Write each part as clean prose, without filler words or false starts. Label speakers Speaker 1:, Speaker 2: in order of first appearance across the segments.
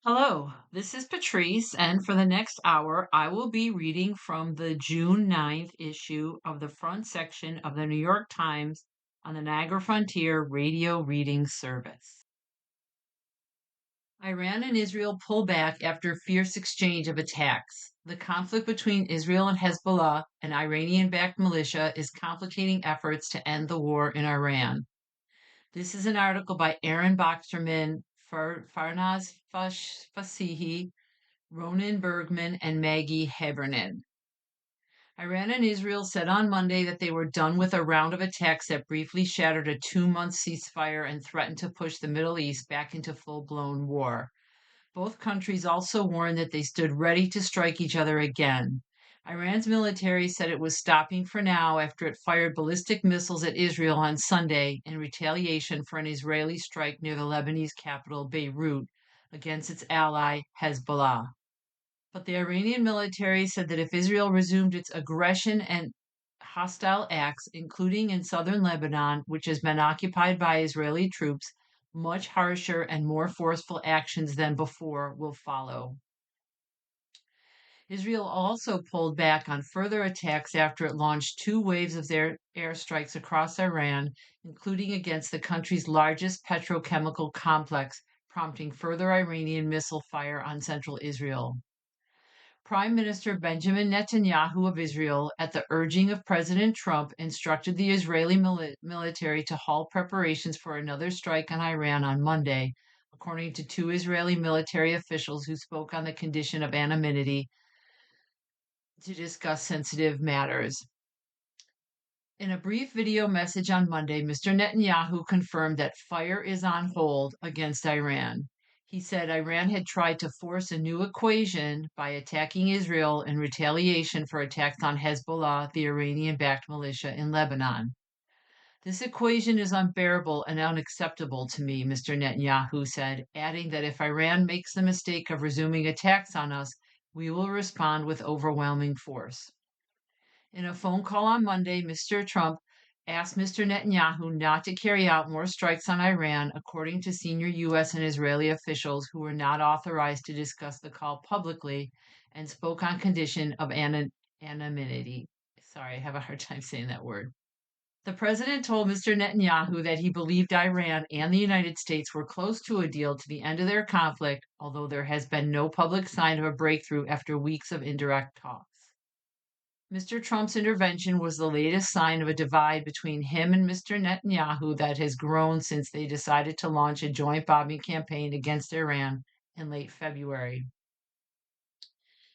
Speaker 1: Hello, this is Patrice, and for the next hour, I will be reading from the June 9th issue of the front section of the New York Times on the Niagara Frontier Radio Reading Service. Iran and Israel pull back after fierce exchange of attacks. The conflict between Israel and Hezbollah, an Iranian-backed militia, is complicating efforts to end the war in Iran. This is an article by Aaron Boxerman, Farnaz Fasihi, Ronan Bergman, and Maggie Habernin. Iran and Israel said on Monday that they were done with a round of attacks that briefly shattered a 2-month ceasefire and threatened to push the Middle East back into full-blown war. Both countries also warned that they stood ready to strike each other again. Iran's military said it was stopping for now after it fired ballistic missiles at Israel on Sunday in retaliation for an Israeli strike near the Lebanese capital, Beirut, against its ally, Hezbollah. But the Iranian military said that if Israel resumed its aggression and hostile acts, including in southern Lebanon, which has been occupied by Israeli troops, much harsher and more forceful actions than before will follow. Israel also pulled back on further attacks after it launched 2 waves of their airstrikes across Iran, including against the country's largest petrochemical complex, prompting further Iranian missile fire on central Israel. Prime Minister Benjamin Netanyahu of Israel, at the urging of President Trump, instructed the Israeli military to halt preparations for another strike on Iran on Monday, according to 2 Israeli military officials who spoke on the condition of anonymity to discuss sensitive matters. In a brief video message on Monday, Mr. Netanyahu confirmed that fire is on hold against Iran. He said Iran had tried to force a new equation by attacking Israel in retaliation for attacks on Hezbollah, the Iranian-backed militia in Lebanon. This equation is unbearable and unacceptable to me, Mr. Netanyahu said, adding that if Iran makes the mistake of resuming attacks on us, we will respond with overwhelming force. In a phone call on Monday, Mr. Trump asked Mr. Netanyahu not to carry out more strikes on Iran, according to senior U.S. and Israeli officials who were not authorized to discuss the call publicly and spoke on condition of anonymity. Sorry, I have a hard time saying that word. The president told Mr. Netanyahu that he believed Iran and the United States were close to a deal to the end of their conflict, although there has been no public sign of a breakthrough after weeks of indirect talks. Mr. Trump's intervention was the latest sign of a divide between him and Mr. Netanyahu that has grown since they decided to launch a joint bombing campaign against Iran in late February.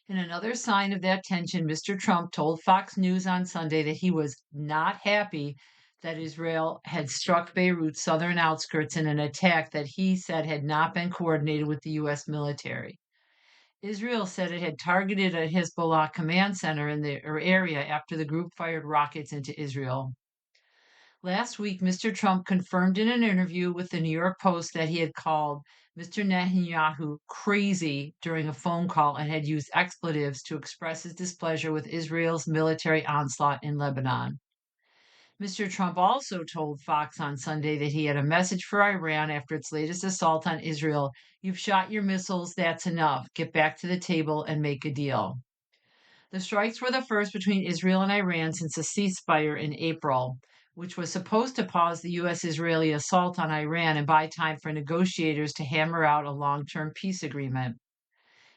Speaker 1: In another sign of that tension, Mr. Trump told Fox News on Sunday that he was not happy that Israel had struck Beirut's southern outskirts in an attack that he said had not been coordinated with the U.S. military. Israel said it had targeted a Hezbollah command center in the area after the group fired rockets into Israel. Last week, Mr. Trump confirmed in an interview with the New York Post that he had called Mr. Netanyahu crazy during a phone call and had used expletives to express his displeasure with Israel's military onslaught in Lebanon. Mr. Trump also told Fox on Sunday that he had a message for Iran after its latest assault on Israel. You've shot your missiles, that's enough. Get back to the table and make a deal. The strikes were the first between Israel and Iran since a ceasefire in April, which was supposed to pause the U.S.-Israeli assault on Iran and buy time for negotiators to hammer out a long-term peace agreement.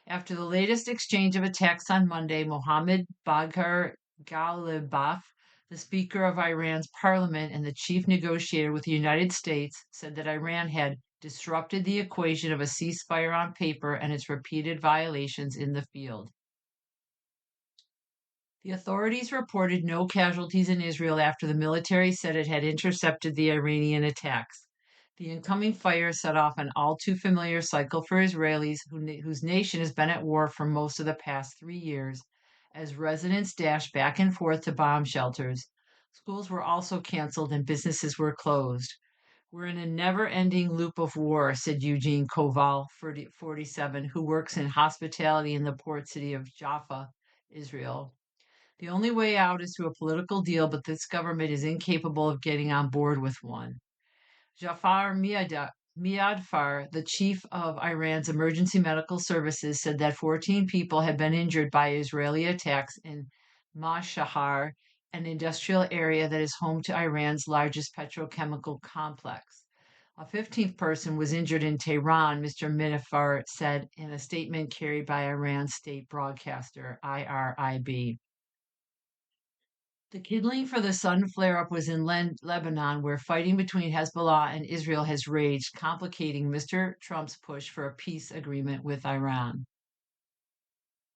Speaker 1: After the latest exchange of attacks on Monday, Mohammad Bagher Ghalibaf, the Speaker of Iran's parliament and the chief negotiator with the United States, said that Iran had disrupted the equation of a ceasefire on paper and its repeated violations in the field. The authorities reported no casualties in Israel after the military said it had intercepted the Iranian attacks. The incoming fire set off an all too familiar cycle for Israelis whose nation has been at war for most of the past 3 years, as residents dashed back and forth to bomb shelters. Schools were also canceled and businesses were closed. We're in a never-ending loop of war, said Eugene Koval, 47, who works in hospitality in the port city of Jaffa, Israel. The only way out is through a political deal, but this government is incapable of getting on board with one. Jafar Miadfar, the chief of Iran's emergency medical services, said that 14 people had been injured by Israeli attacks in Mashahar, an industrial area that is home to Iran's largest petrochemical complex. A 15th person was injured in Tehran, Mr. Minafar said in a statement carried by Iran's state broadcaster, IRIB. The kindling for the sudden flare up was in Lebanon, where fighting between Hezbollah and Israel has raged, complicating Mr. Trump's push for a peace agreement with Iran.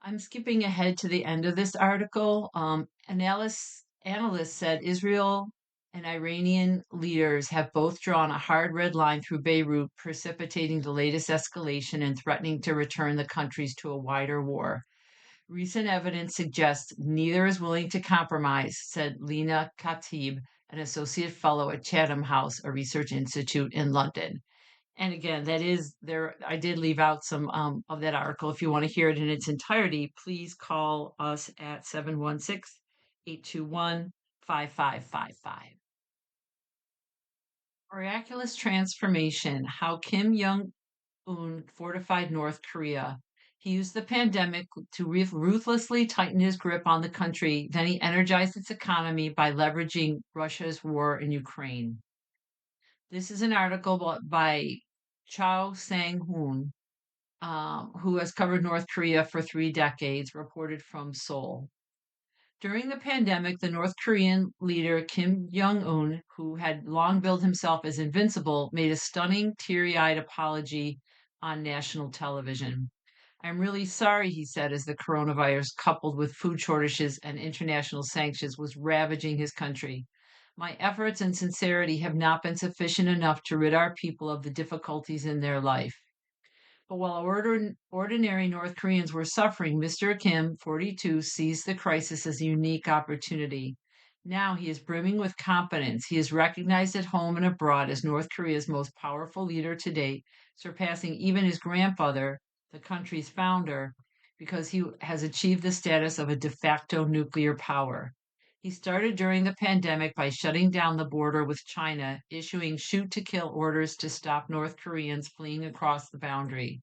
Speaker 1: I'm skipping ahead to the end of this article. Analysts said Israel and Iranian leaders have both drawn a hard red line through Beirut, precipitating the latest escalation and threatening to return the countries to a wider war. Recent evidence suggests neither is willing to compromise, said Lena Khatib, an associate fellow at Chatham House, a research institute in London. And again, that is there. I did leave out some of that article. If you want to hear it in its entirety, please call us at 716-821-5555. Miraculous transformation: how Kim Jong Un fortified North Korea. He used the pandemic to ruthlessly tighten his grip on the country. Then he energized its economy by leveraging Russia's war in Ukraine. This is an article by Chao Sang-hoon, who has covered North Korea for 3 decades, reported from Seoul. During the pandemic, the North Korean leader Kim Jong un, who had long billed himself as invincible, made a stunning, teary eyed apology on national television. I'm really sorry, he said, as the coronavirus, coupled with food shortages and international sanctions, was ravaging his country. My efforts and sincerity have not been sufficient enough to rid our people of the difficulties in their life. But while ordinary North Koreans were suffering, Mr. Kim, 42, sees the crisis as a unique opportunity. Now he is brimming with competence. He is recognized at home and abroad as North Korea's most powerful leader to date, surpassing even his grandfather, the country's founder, because he has achieved the status of a de facto nuclear power. He started during the pandemic by shutting down the border with China, issuing shoot to kill orders to stop North Koreans fleeing across the boundary.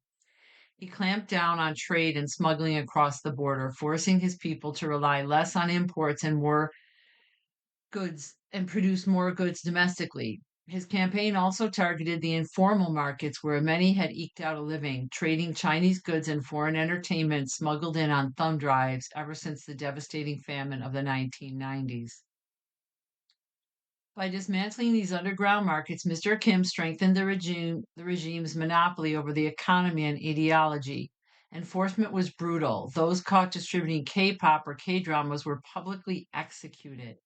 Speaker 1: He clamped down on trade and smuggling across the border, forcing his people to rely less on imports and more goods and produce more goods domestically. His campaign also targeted the informal markets where many had eked out a living, trading Chinese goods and foreign entertainment smuggled in on thumb drives ever since the devastating famine of the 1990s. By dismantling these underground markets, Mr. Kim strengthened the regime's monopoly over the economy and ideology. Enforcement was brutal. Those caught distributing K-pop or K-dramas were publicly executed.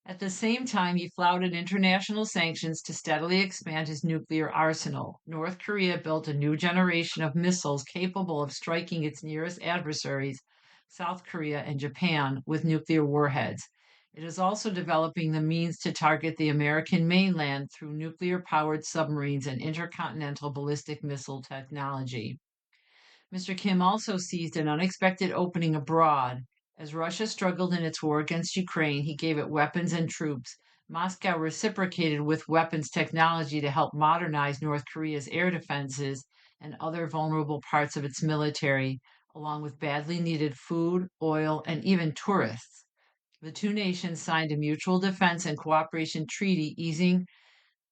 Speaker 1: At the same time, he flouted international sanctions to steadily expand his nuclear arsenal. North Korea built a new generation of missiles capable of striking its nearest adversaries, South Korea and Japan, with nuclear warheads. It is also developing the means to target the American mainland through nuclear powered submarines and intercontinental ballistic missile technology. Mr. Kim also seized an unexpected opening abroad. As Russia struggled in its war against Ukraine, he gave it weapons and troops. Moscow reciprocated with weapons technology to help modernize North Korea's air defenses and other vulnerable parts of its military, along with badly needed food, oil, and even tourists. The two nations signed a mutual defense and cooperation treaty easing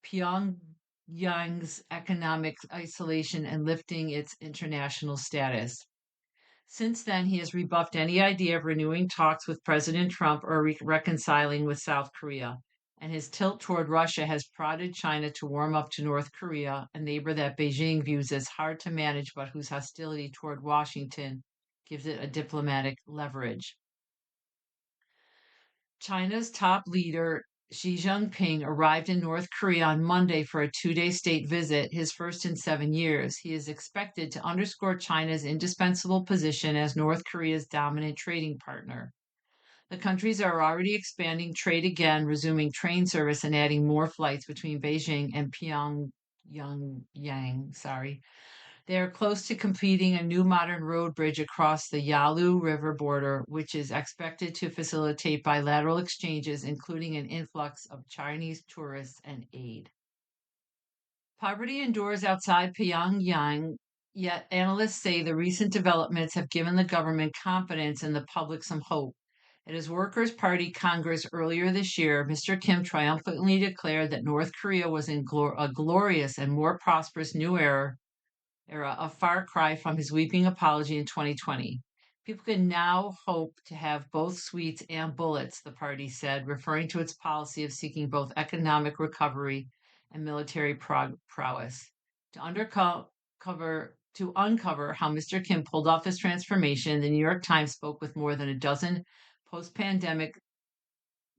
Speaker 1: Pyongyang's economic isolation and lifting its international status. Since then, he has rebuffed any idea of renewing talks with President Trump or reconciling with South Korea. And his tilt toward Russia has prodded China to warm up to North Korea, a neighbor that Beijing views as hard to manage but whose hostility toward Washington gives it a diplomatic leverage. China's top leader, Xi Jinping, arrived in North Korea on Monday for a 2-day state visit, his first in 7 years. He is expected to underscore China's indispensable position as North Korea's dominant trading partner. The countries are already expanding trade again, resuming train service and adding more flights between Beijing and Pyongyang. They are close to completing a new modern road bridge across the Yalu River border, which is expected to facilitate bilateral exchanges, including an influx of Chinese tourists and aid. Poverty endures outside Pyongyang, yet analysts say the recent developments have given the government confidence and the public some hope. At his Workers' Party Congress earlier this year, Mr. Kim triumphantly declared that North Korea was in a glorious and more prosperous new era, a far cry from his weeping apology in 2020. People can now hope to have both sweets and bullets, the party said, referring to its policy of seeking both economic recovery and military prowess. To uncover how Mr. Kim pulled off this transformation, the New York Times spoke with more than a dozen post-pandemic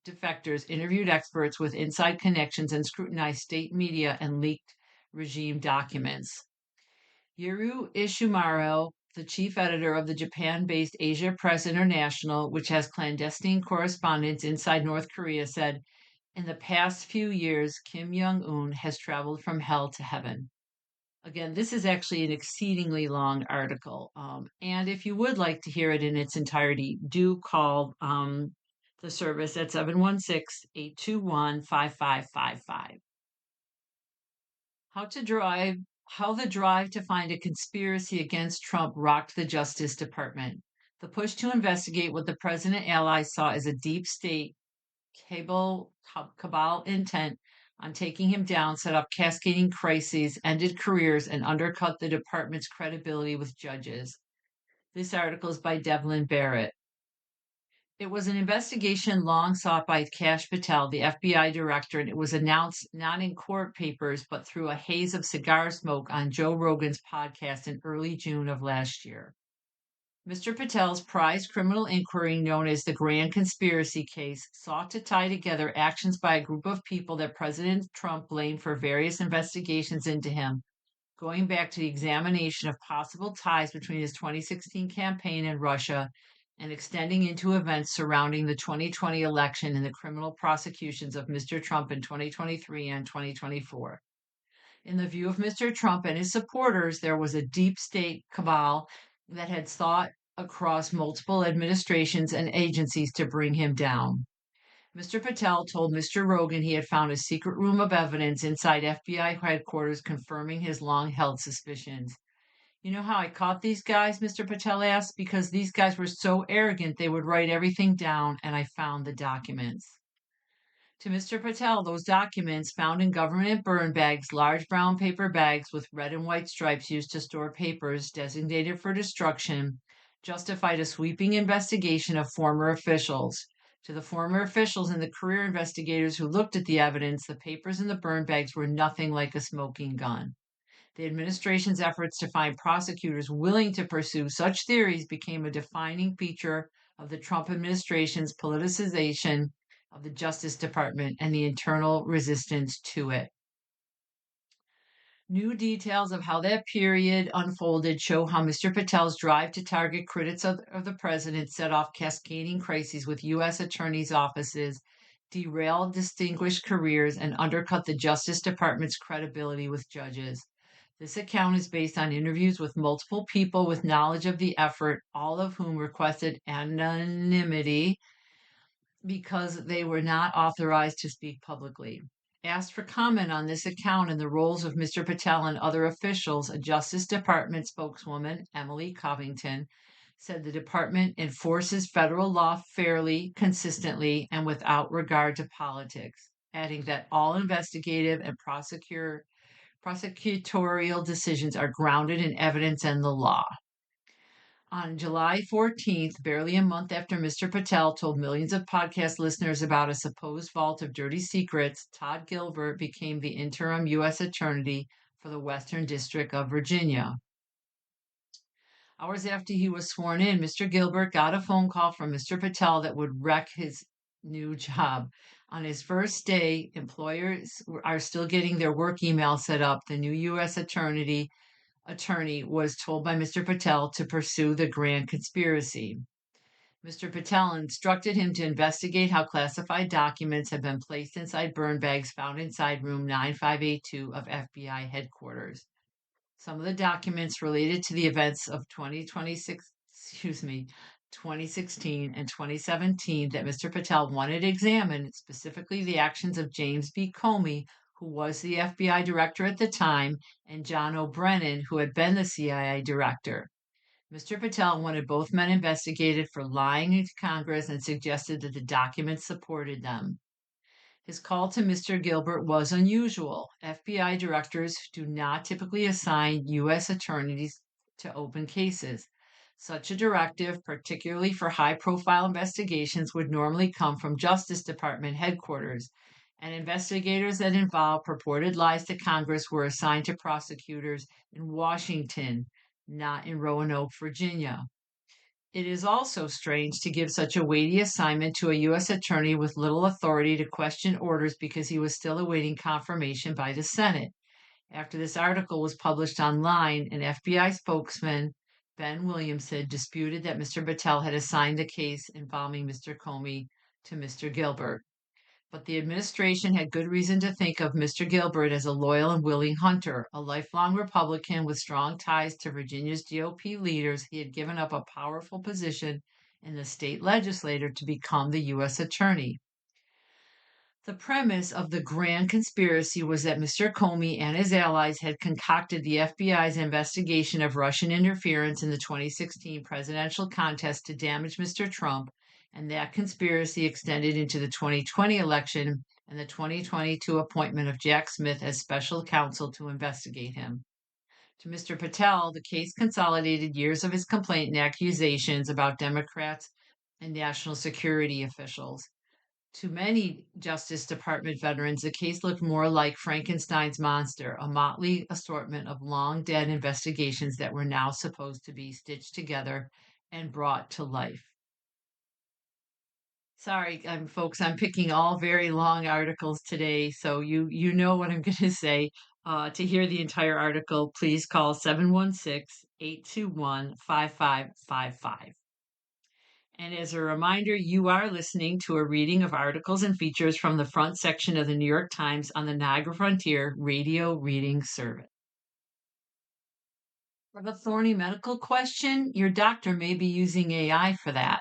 Speaker 1: defectors, interviewed experts with inside connections, and scrutinized state media and leaked regime documents. Yuru Ishimaro, the chief editor of the Japan-based Asia Press International, which has clandestine correspondents inside North Korea, said, "In the past few years, Kim Jong-un has traveled from hell to heaven." Again, this is actually an exceedingly long article. And if you would like to hear it in its entirety, do call the service at 716-821-5555. How the drive to find a conspiracy against Trump rocked the Justice Department. The push to investigate what the president allies saw as a deep state cabal intent on taking him down set up cascading crises, ended careers, and undercut the department's credibility with judges. This article is by Devlin Barrett. It was an investigation long sought by Kash Patel, the FBI director, and it was announced not in court papers, but through a haze of cigar smoke on Joe Rogan's podcast in early June of last year. Mr. Patel's prized criminal inquiry, known as the Grand Conspiracy Case, sought to tie together actions by a group of people that President Trump blamed for various investigations into him, going back to the examination of possible ties between his 2016 campaign and Russia and extending into events surrounding the 2020 election and the criminal prosecutions of Mr. Trump in 2023 and 2024. In the view of Mr. Trump and his supporters, there was a deep state cabal that had thought across multiple administrations and agencies to bring him down. Mr. Patel told Mr. Rogan he had found a secret room of evidence inside FBI headquarters confirming his long held suspicions. "You know how I caught these guys?" Mr. Patel asked. "Because these guys were so arrogant they would write everything down, and I found the documents." To Mr. Patel, those documents, found in government burn bags, large brown paper bags with red and white stripes used to store papers designated for destruction, justified a sweeping investigation of former officials. To the former officials and the career investigators who looked at the evidence, the papers in the burn bags were nothing like a smoking gun. The administration's efforts to find prosecutors willing to pursue such theories became a defining feature of the Trump administration's politicization of the Justice Department and the internal resistance to it. New details of how that period unfolded show how Mr. Patel's drive to target critics of the president set off cascading crises with U.S. attorneys' offices, derailed distinguished careers, and undercut the Justice Department's credibility with judges. This account is based on interviews with multiple people with knowledge of the effort, all of whom requested anonymity because they were not authorized to speak publicly. Asked for comment on this account and the roles of Mr. Patel and other officials, a Justice Department spokeswoman, Emily Covington, said the department enforces federal law fairly, consistently, and without regard to politics, adding that all investigative and prosecutorial decisions are grounded in evidence and the law. On July 14th, barely a month after Mr. Patel told millions of podcast listeners about a supposed vault of dirty secrets, Todd Gilbert became the interim U.S. Attorney for the Western District of Virginia. Hours after he was sworn in, Mr. Gilbert got a phone call from Mr. Patel that would wreck his new job. On his first day, employers are still getting their work email set up. The new U.S. attorney was told by Mr. Patel to pursue the grand conspiracy. Mr. Patel instructed him to investigate how classified documents have been placed inside burn bags found inside room 9582 of FBI headquarters. Some of the documents related to the events of 2016 and 2017 that Mr. Patel wanted examined, specifically the actions of James B. Comey, who was the FBI director at the time, and John O'Brennan, who had been the CIA director. Mr. Patel wanted both men investigated for lying to Congress and suggested that the documents supported them. His call to Mr. Gilbert was unusual. FBI directors do not typically assign U.S. attorneys to open cases. Such a directive, particularly for high profile investigations, would normally come from Justice Department headquarters, and investigators that involved purported lies to Congress were assigned to prosecutors in Washington, not in Roanoke, Virginia. It is also strange to give such a weighty assignment to a U.S. attorney with little authority to question orders because he was still awaiting confirmation by the Senate. After this article was published online, an FBI spokesman, Ben Williamson, disputed that Mr. Patel had assigned the case involving Mr. Comey to Mr. Gilbert. But the administration had good reason to think of Mr. Gilbert as a loyal and willing hunter. A lifelong Republican with strong ties to Virginia's GOP leaders, he had given up a powerful position in the state legislature to become the U.S. attorney. The premise of the grand conspiracy was that Mr. Comey and his allies had concocted the FBI's investigation of Russian interference in the 2016 presidential contest to damage Mr. Trump, and that conspiracy extended into the 2020 election and the 2022 appointment of Jack Smith as special counsel to investigate him. To Mr. Patel, the case consolidated years of his complaint and accusations about Democrats and national security officials. To many Justice Department veterans, the case looked more like Frankenstein's monster, a motley assortment of long dead investigations that were now supposed to be stitched together and brought to life. Sorry, folks, I'm picking all very long articles today, so you know what I'm going to say. To hear the entire article, please call 716-821-5555. And as a reminder, you are listening to a reading of articles and features from the front section of the New York Times on the Niagara Frontier Radio Reading Service. For a thorny medical question, your doctor may be using AI for that.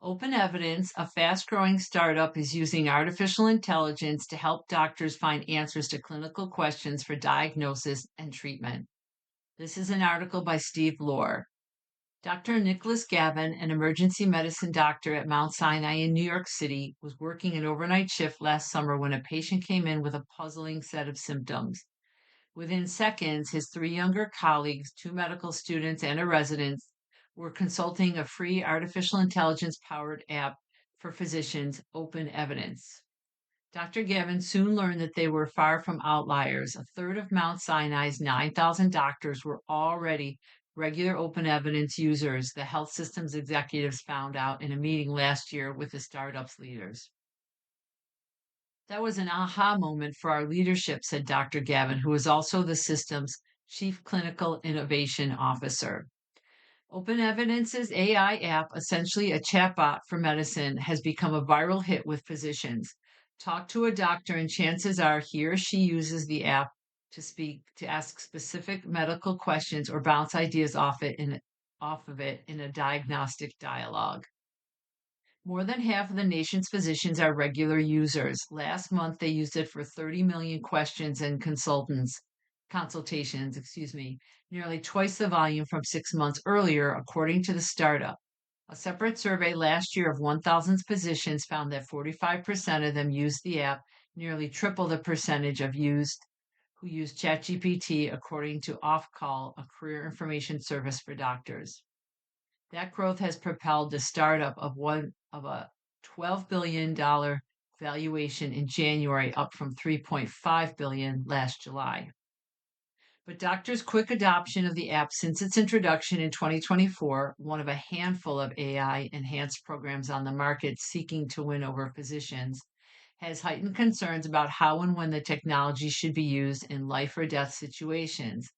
Speaker 1: Open Evidence, a fast growing startup, is using artificial intelligence to help doctors find answers to clinical questions for diagnosis and treatment. This is an article by Steve Lohr. Dr. Nicholas Gavin, an emergency medicine doctor at Mount Sinai in New York City, was working an overnight shift last summer when a patient came in with a puzzling set of symptoms. Within seconds, his three younger colleagues, two medical students, and a resident, were consulting a free artificial intelligence powered app for physicians, Open Evidence. Dr. Gavin soon learned that they were far from outliers. A third of Mount Sinai's 9,000 doctors were already regular Open Evidence users, the health systems executives found out in a meeting last year with the startup's leaders. That was an aha moment for our leadership, said Dr. Gavin, who is also the system's chief clinical innovation officer. Open Evidence's AI app, essentially a chatbot for medicine, has become a viral hit with physicians. Talk to a doctor, and chances are he or she uses the app to ask specific medical questions or bounce ideas off of it in a diagnostic dialogue. More than half of the nation's physicians are regular users. Last month, they used it for 30 million questions and consultations, nearly twice the volume from 6 months earlier, according to the startup. A separate survey last year of 1,000 physicians found that 45% of them used the app, nearly triple the percentage who used ChatGPT, according to OffCall, a career information service for doctors. That growth has propelled the startup of a $12 billion valuation in January, up from $3.5 billion last July. But doctors' quick adoption of the app since its introduction in 2024, one of a handful of AI-enhanced programs on the market seeking to win over physicians, has heightened concerns about how and when the technology should be used in life or death situations.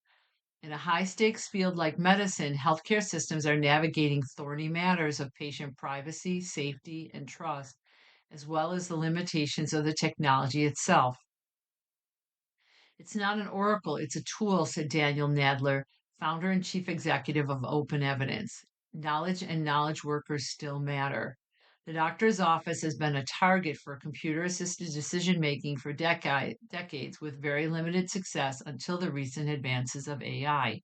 Speaker 1: In a high-stakes field like medicine, healthcare systems are navigating thorny matters of patient privacy, safety, and trust, as well as the limitations of the technology itself. It's not an oracle, it's a tool, said Daniel Nadler, founder and chief executive of Open Evidence. Knowledge and knowledge workers still matter. The doctor's office has been a target for computer assisted decision making for decades with very limited success until the recent advances of AI.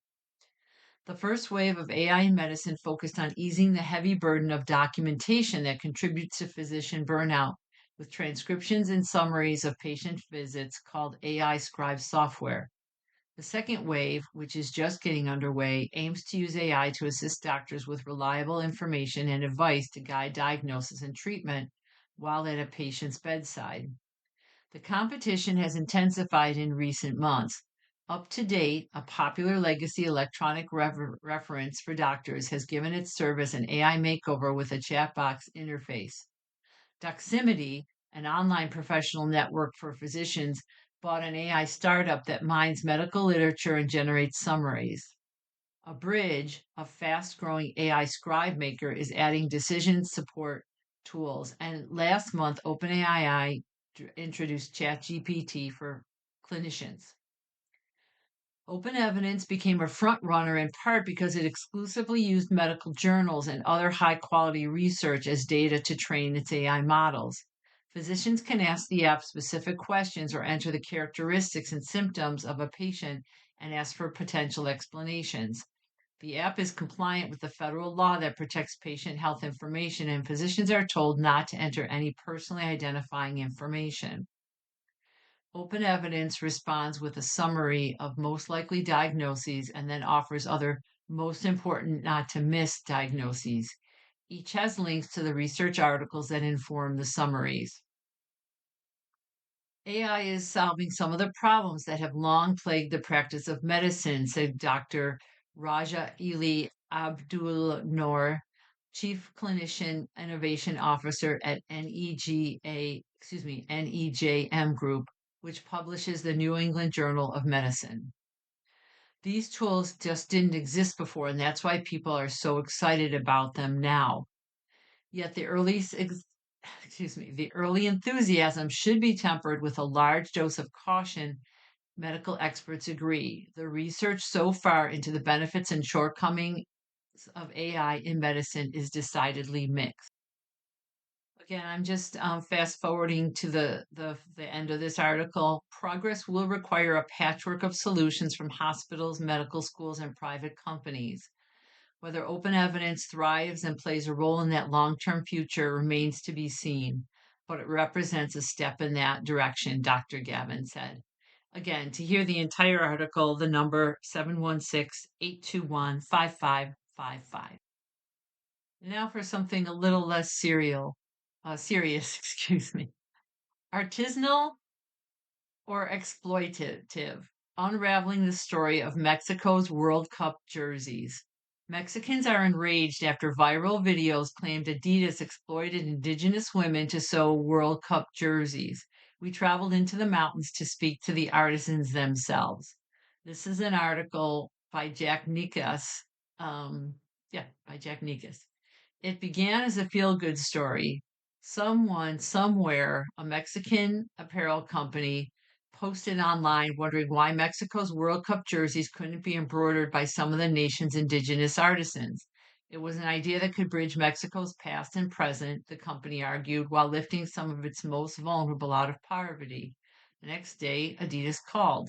Speaker 1: The first wave of AI in medicine focused on easing the heavy burden of documentation that contributes to physician burnout with transcriptions and summaries of patient visits called AI scribe software. The second wave, which is just getting underway, aims to use AI to assist doctors with reliable information and advice to guide diagnosis and treatment while at a patient's bedside. The competition has intensified in recent months. Up to date, a popular legacy electronic reference for doctors has given its service an AI makeover with a chat box interface. Doximity, an online professional network for physicians, bought an AI startup that mines medical literature and generates summaries. Abridge, a fast growing AI scribe maker, is adding decision support tools. And last month, OpenAI introduced ChatGPT for clinicians. Open Evidence became a front runner in part because it exclusively used medical journals and other high quality research as data to train its AI models. Physicians can ask the app specific questions or enter the characteristics and symptoms of a patient and ask for potential explanations. The app is compliant with the federal law that protects patient health information, and physicians are told not to enter any personally identifying information. Open Evidence responds with a summary of most likely diagnoses and then offers other most important not to miss diagnoses. Each has links to the research articles that inform the summaries. AI is solving some of the problems that have long plagued the practice of medicine, said Dr. Raja Eli Abdul Noor, Chief Clinician Innovation Officer at NEJM Group, which publishes the New England Journal of Medicine. These tools just didn't exist before, and that's why people are so excited about them now. Yet the early enthusiasm should be tempered with a large dose of caution. Medical experts agree. The research so far into the benefits and shortcomings of AI in medicine is decidedly mixed. Again, I'm just fast forwarding to the end of this article. Progress will require a patchwork of solutions from hospitals, medical schools, and private companies. Whether open evidence thrives and plays a role in that long term future remains to be seen, but it represents a step in that direction, Dr. Gavin said. Again, to hear the entire article, the number 716-821-5555. Now for something a little less serious, excuse me. Artisanal or exploitative, unraveling the story of Mexico's World Cup jerseys. Mexicans are enraged after viral videos claimed Adidas exploited indigenous women to sew World Cup jerseys. We traveled into the mountains to speak to the artisans themselves. This is an article by Jack Nikas. By Jack Nikas. It began as a feel good story. Someone, somewhere, a Mexican apparel company, posted online wondering why Mexico's World Cup jerseys couldn't be embroidered by some of the nation's indigenous artisans. It was an idea that could bridge Mexico's past and present, the company argued, while lifting some of its most vulnerable out of poverty. The next day, Adidas called.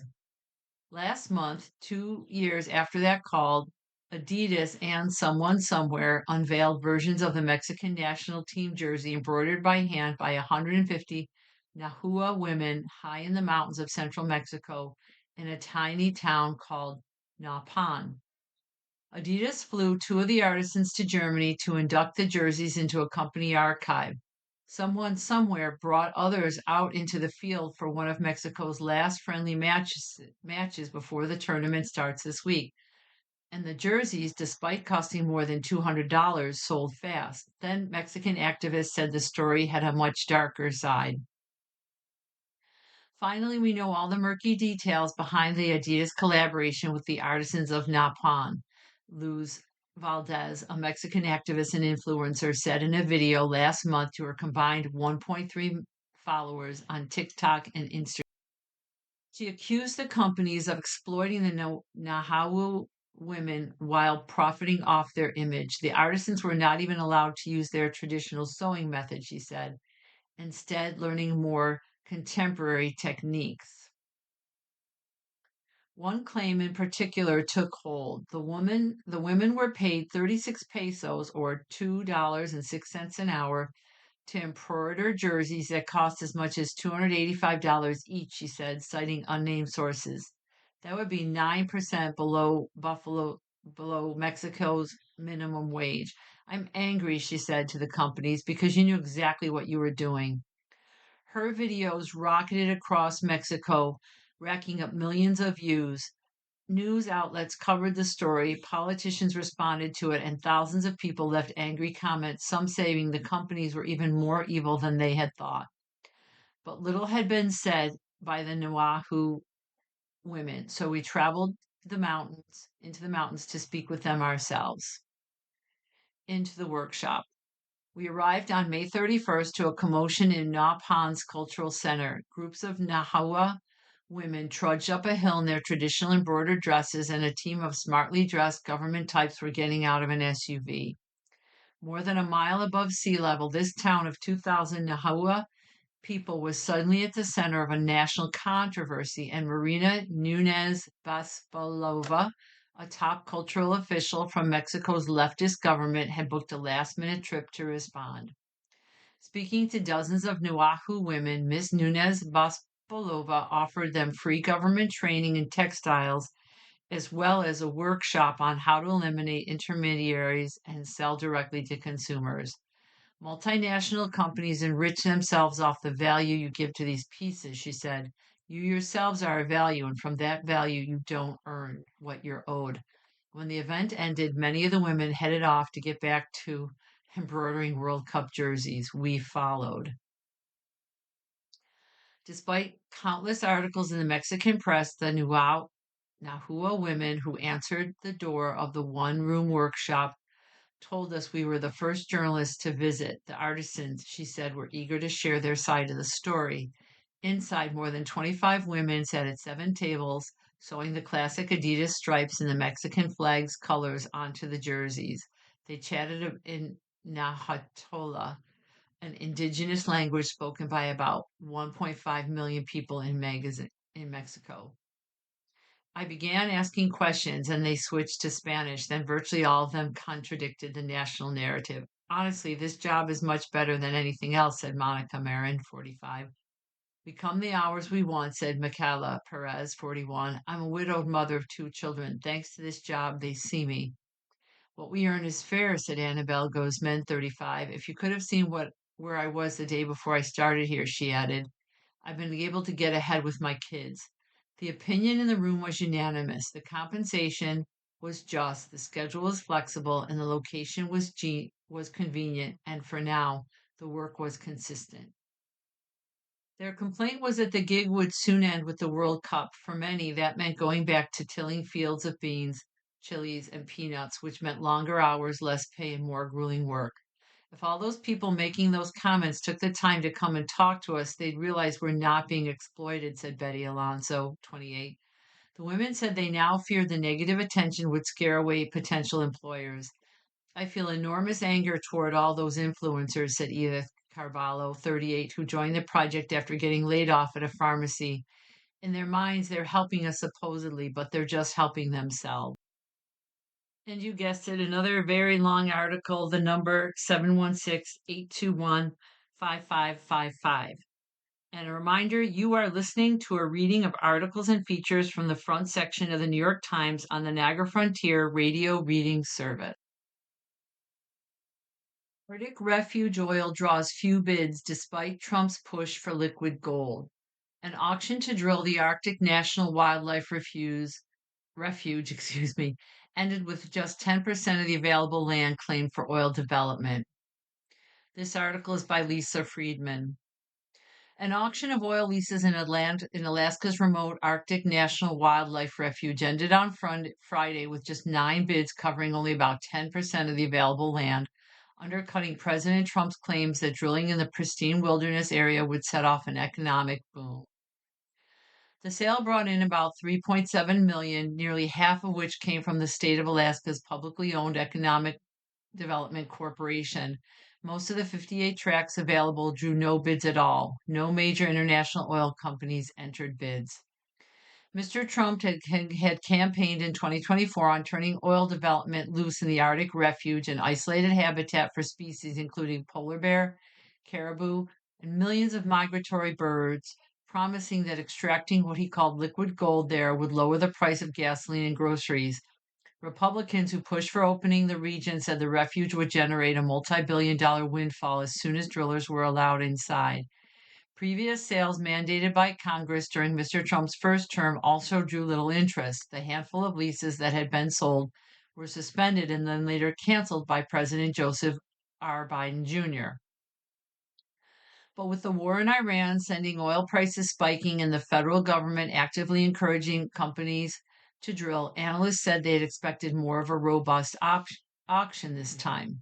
Speaker 1: Last month, 2 years after that call, Adidas and Someone Somewhere unveiled versions of the Mexican national team jersey embroidered by hand by 150 Nahua women high in the mountains of central Mexico in a tiny town called Napan. Adidas flew two of the artisans to Germany to induct the jerseys into a company archive. Someone somewhere brought others out into the field for one of Mexico's last friendly matches before the tournament starts this week. And the jerseys, despite costing more than $200, sold fast. Then Mexican activists said the story had a much darker side. Finally, we know all the murky details behind the Adidas collaboration with the artisans of Napan. Luz Valdez, a Mexican activist and influencer, said in a video last month to her combined 1.3 followers on TikTok and Instagram. She accused the companies of exploiting the Nahuatl women while profiting off their image. The artisans were not even allowed to use their traditional sewing method, she said, instead, learning more contemporary techniques. One claim in particular took hold. The women were paid 36 pesos or $2.06 an hour to embroider jerseys that cost as much as $285 each, she said, citing unnamed sources. That would be 9% below Mexico's minimum wage. I'm angry, she said to the companies, because you knew exactly what you were doing. Her videos rocketed across Mexico, racking up millions of views. News outlets covered the story, politicians responded to it, and thousands of people left angry comments, some saying the companies were even more evil than they had thought. But little had been said by the Nuahu women, so we traveled into the mountains to speak with them ourselves. Into the workshop. We arrived on May 31st to a commotion in Napan's Cultural Center. Groups of Nahua women trudged up a hill in their traditional embroidered dresses, and a team of smartly dressed government types were getting out of an SUV. More than a mile above sea level, this town of 2,000 Nahua people was suddenly at the center of a national controversy, and Marina Nunez Baspalova, a top cultural official from Mexico's leftist government, had booked a last-minute trip to respond. Speaking to dozens of Nuahu women, Ms. Nunez Baspalova offered them free government training in textiles, as well as a workshop on how to eliminate intermediaries and sell directly to consumers. Multinational companies enrich themselves off the value you give to these pieces, she said. You yourselves are a value, and from that value, you don't earn what you're owed. When the event ended, many of the women headed off to get back to embroidering World Cup jerseys. We followed. Despite countless articles in the Mexican press, the Nahua women who answered the door of the one room workshop told us we were the first journalists to visit. The artisans, she said, were eager to share their side of the story. Inside, more than 25 women sat at 7 tables, sewing the classic Adidas stripes and the Mexican flag's colors onto the jerseys. They chatted in Nahuatl, an indigenous language spoken by about 1.5 million people in Mexico. I began asking questions and they switched to Spanish. Then virtually all of them contradicted the national narrative. Honestly, this job is much better than anything else, said Monica Marin, 45. We come the hours we want, said Michaela Perez, 41. I'm a widowed mother of 2 children. Thanks to this job, they see me. What we earn is fair, said Annabelle Guzman, 35. If you could have seen where I was the day before I started here, she added. I've been able to get ahead with my kids. The opinion in the room was unanimous. The compensation was just, the schedule was flexible, and the location was convenient, and for now, the work was consistent. Their complaint was that the gig would soon end with the World Cup. For many, that meant going back to tilling fields of beans, chilies, and peanuts, which meant longer hours, less pay, and more grueling work. If all those people making those comments took the time to come and talk to us, they'd realize we're not being exploited, said Betty Alonso, 28. The women said they now feared the negative attention would scare away potential employers. I feel enormous anger toward all those influencers, said Edith Carvalho, 38, who joined the project after getting laid off at a pharmacy. In their minds, they're helping us supposedly, but they're just helping themselves. And you guessed it, another very long article, the number 716-821-5555. And a reminder, you are listening to a reading of articles and features from the front section of the New York Times on the Niagara Frontier Radio Reading Service. Arctic refuge oil draws few bids despite Trump's push for liquid gold. An auction to drill the Arctic National Wildlife Refuge, ended with just 10% of the available land claimed for oil development. This article is by Lisa Friedman. An auction of oil leases in Alaska's remote Arctic National Wildlife Refuge ended on Friday with just 9 bids covering only about 10% of the available land, undercutting President Trump's claims that drilling in the pristine wilderness area would set off an economic boom. The sale brought in about 3.7 million, nearly half of which came from the state of Alaska's publicly owned Economic Development Corporation. Most of the 58 tracts available drew no bids at all. No major international oil companies entered bids. Mr. Trump had campaigned in 2024 on turning oil development loose in the Arctic refuge, an isolated habitat for species including polar bear, caribou, and millions of migratory birds, promising that extracting what he called liquid gold there would lower the price of gasoline and groceries. Republicans who pushed for opening the region said the refuge would generate a multi-billion-dollar windfall as soon as drillers were allowed inside. Previous sales mandated by Congress during Mr. Trump's first term also drew little interest. The handful of leases that had been sold were suspended and then later canceled by President Joseph R. Biden Jr. But with the war in Iran sending oil prices spiking and the federal government actively encouraging companies to drill, analysts said they had expected more of a robust auction this time.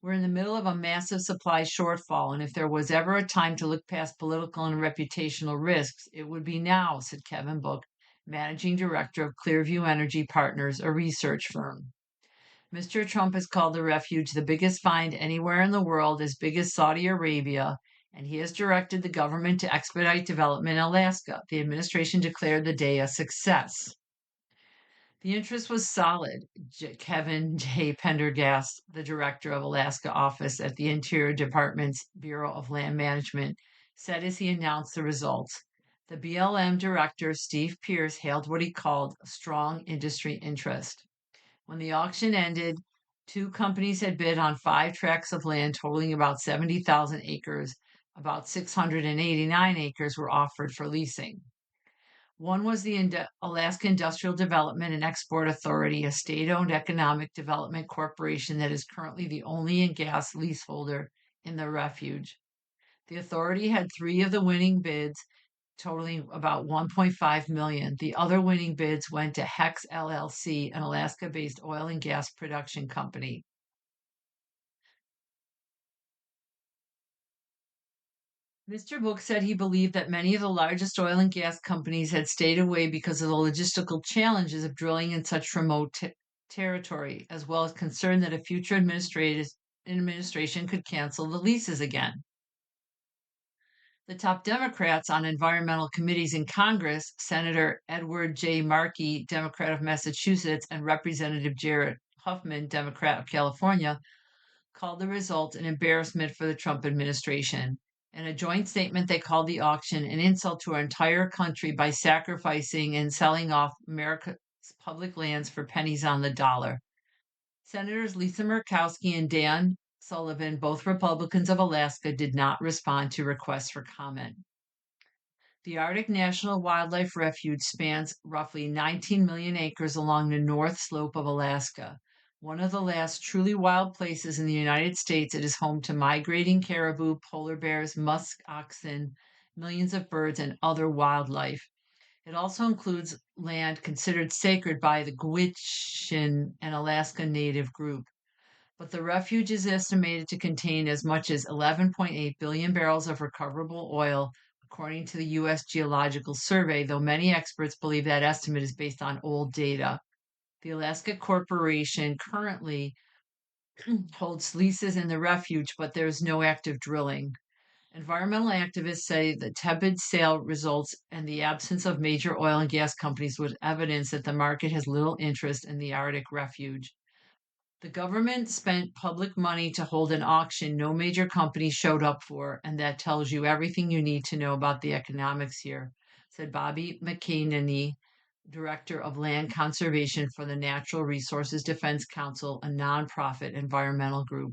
Speaker 1: We're in the middle of a massive supply shortfall, and if there was ever a time to look past political and reputational risks, it would be now, said Kevin Book, managing director of Clearview Energy Partners, a research firm. Mr. Trump has called the refuge the biggest find anywhere in the world, as big as Saudi Arabia, and he has directed the government to expedite development in Alaska. The administration declared the day a success. The interest was solid. Kevin J. Pendergast, the director of Alaska office at the Interior Department's Bureau of Land Management, said as he announced the results. The BLM director, Steve Pierce, hailed what he called a strong industry interest. When the auction ended, 2 companies had bid on 5 tracts of land totaling about 70,000 acres. About 689 acres were offered for leasing. One was the Alaska Industrial Development and Export Authority, a state-owned economic development corporation that is currently the only gas leaseholder in the refuge. The authority had 3 of the winning bids, totaling about 1.5 million. The other winning bids went to Hex LLC, an Alaska-based oil and gas production company. Mr. Book said he believed that many of the largest oil and gas companies had stayed away because of the logistical challenges of drilling in such remote territory, as well as concern that a future administration could cancel the leases again. The top Democrats on environmental committees in Congress, Senator Edward J. Markey, Democrat of Massachusetts, and Representative Jared Huffman, Democrat of California, called the result an embarrassment for the Trump administration. In a joint statement, they called the auction an insult to our entire country by sacrificing and selling off America's public lands for pennies on the dollar. Senators Lisa Murkowski and Dan Sullivan, both Republicans of Alaska, did not respond to requests for comment. The Arctic National Wildlife Refuge spans roughly 19 million acres along the north slope of Alaska. One of the last truly wild places in the United States, it is home to migrating caribou, polar bears, musk oxen, millions of birds, and other wildlife. It also includes land considered sacred by the Gwich'in, an Alaska Native group. But the refuge is estimated to contain as much as 11.8 billion barrels of recoverable oil, according to the U.S. Geological Survey, though many experts believe that estimate is based on old data. The Alaska Corporation currently holds leases in the refuge, but there is no active drilling. Environmental activists say the tepid sale results and the absence of major oil and gas companies would evidence that the market has little interest in the Arctic refuge. The government spent public money to hold an auction no major company showed up for, and that tells you everything you need to know about the economics here, said Bobby McEnany, Director of Land Conservation for the Natural Resources Defense Council, a nonprofit environmental group.